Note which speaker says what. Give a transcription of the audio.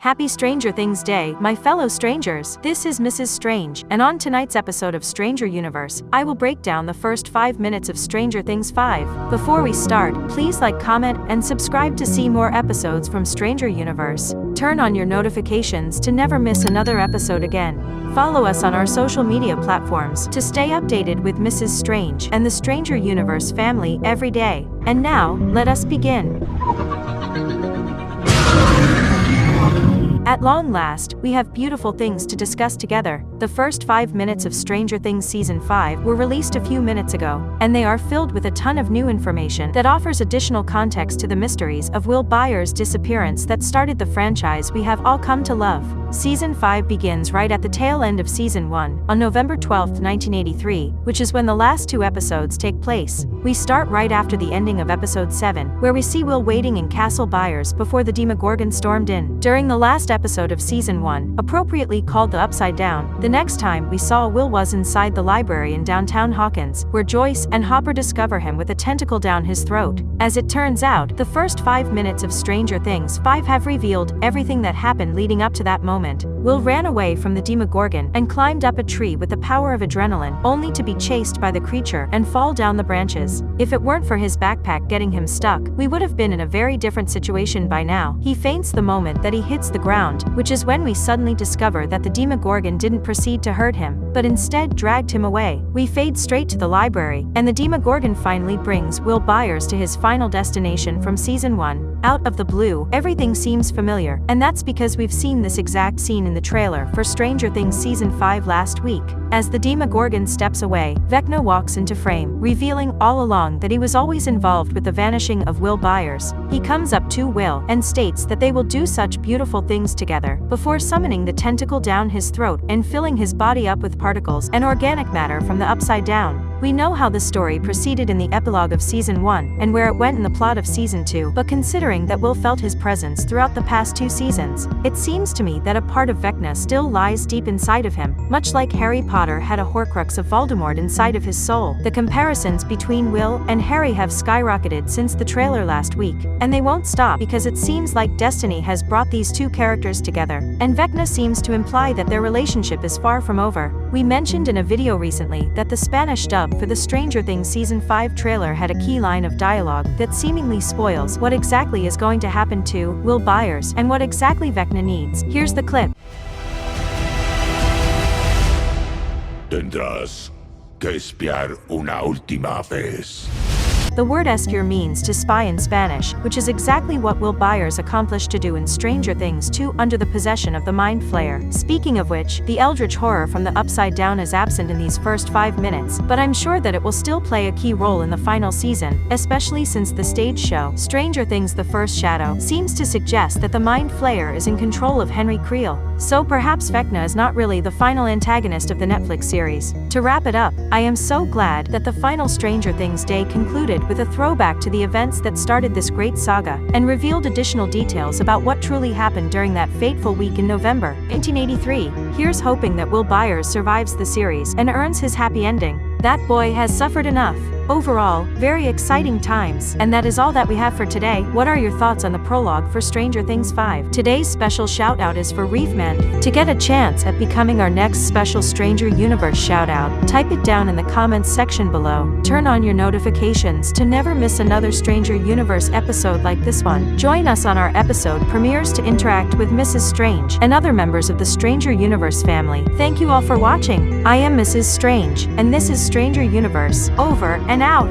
Speaker 1: Happy Stranger Things Day, my fellow strangers. This is Mrs. Strange, and on tonight's episode of Stranger Universe, I will break down the first 5 minutes of Stranger Things 5. Before we start, please like, comment, and subscribe to see more episodes from Stranger Universe. Turn on your notifications to never miss another episode again. Follow us on our social media platforms to stay updated with Mrs. Strange and the Stranger Universe family every day. And now, let us begin. At long last, we have beautiful things to discuss together. The first 5 minutes of Stranger Things Season 5 were released a few minutes ago, and they are filled with a ton of new information that offers additional context to the mysteries of Will Byers' disappearance that started the franchise we have all come to love. Season 5 begins right at the tail end of Season 1, on November 12, 1983, which is when the last 2 episodes take place. We start right after the ending of Episode 7, where we see Will waiting in Castle Byers before the Demogorgon stormed in. During the last episode of Season 1, appropriately called The Upside Down, the next time we saw Will was inside the library in downtown Hawkins, where Joyce and Hopper discover him with a tentacle down his throat. As it turns out, the first 5 minutes of Stranger Things 5 have revealed everything that happened leading up to that moment. Will ran away from the Demogorgon and climbed up a tree with the power of adrenaline, only to be chased by the creature and fall down the branches. If it weren't for his backpack getting him stuck, we would have been in a very different situation by now. He faints the moment that he hits the ground, which is when we suddenly discover that the Demogorgon didn't proceed to hurt him, but instead dragged him away. We fade straight to the library, and the Demogorgon finally brings Will Byers to his final destination from Season 1. Out of the blue, everything seems familiar, and that's because we've seen this exact scene in the trailer for Stranger Things Season 5 last week. As the Demogorgon steps away, Vecna walks into frame, revealing all along that he was always involved with the vanishing of Will Byers. He comes up to Will and states that they will do such beautiful things together, before summoning the tentacle down his throat and filling his body up with particles and organic matter from the Upside Down. We know how the story proceeded in the epilogue of Season 1, and where it went in the plot of Season 2, but considering that Will felt his presence throughout the past 2 seasons, it seems to me that a part of Vecna still lies deep inside of him, much like Harry Potter had a Horcrux of Voldemort inside of his soul. The comparisons between Will and Harry have skyrocketed since the trailer last week, and they won't stop because it seems like destiny has brought these 2 characters together, and Vecna seems to imply that their relationship is far from over. We mentioned in a video recently that the Spanish dub for the Stranger Things Season 5 trailer had a key line of dialogue that seemingly spoils what exactly is going to happen to Will Byers and what exactly Vecna needs. Here's the clip.
Speaker 2: Tendrás que espiar una última vez.
Speaker 1: The word espiar means to spy in Spanish, which is exactly what Will Byers accomplished to do in Stranger Things 2 under the possession of the Mind Flayer. Speaking of which, the Eldritch Horror from the Upside Down is absent in these first 5 minutes, but I'm sure that it will still play a key role in the final season, especially since the stage show, Stranger Things The First Shadow, seems to suggest that the Mind Flayer is in control of Henry Creel. So perhaps Vecna is not really the final antagonist of the Netflix series. To wrap it up, I am so glad that the final Stranger Things Day concluded with a throwback to the events that started this great saga, and revealed additional details about what truly happened during that fateful week in November 1983. Here's hoping that Will Byers survives the series and earns his happy ending. That boy has suffered enough. Overall, very exciting times. And that is all that we have for today. What are your thoughts on the prologue for Stranger Things 5? Today's special shout out is for Reefman. To get a chance at becoming our next special Stranger Universe shout out, type it down in the comments section below. Turn on your notifications to never miss another Stranger Universe episode like this one. Join us on our episode premieres to interact with Mrs. Strange and other members of the Stranger Universe family. Thank you all for watching. I am Mrs. Strange, and this is Stranger Universe. Over and out.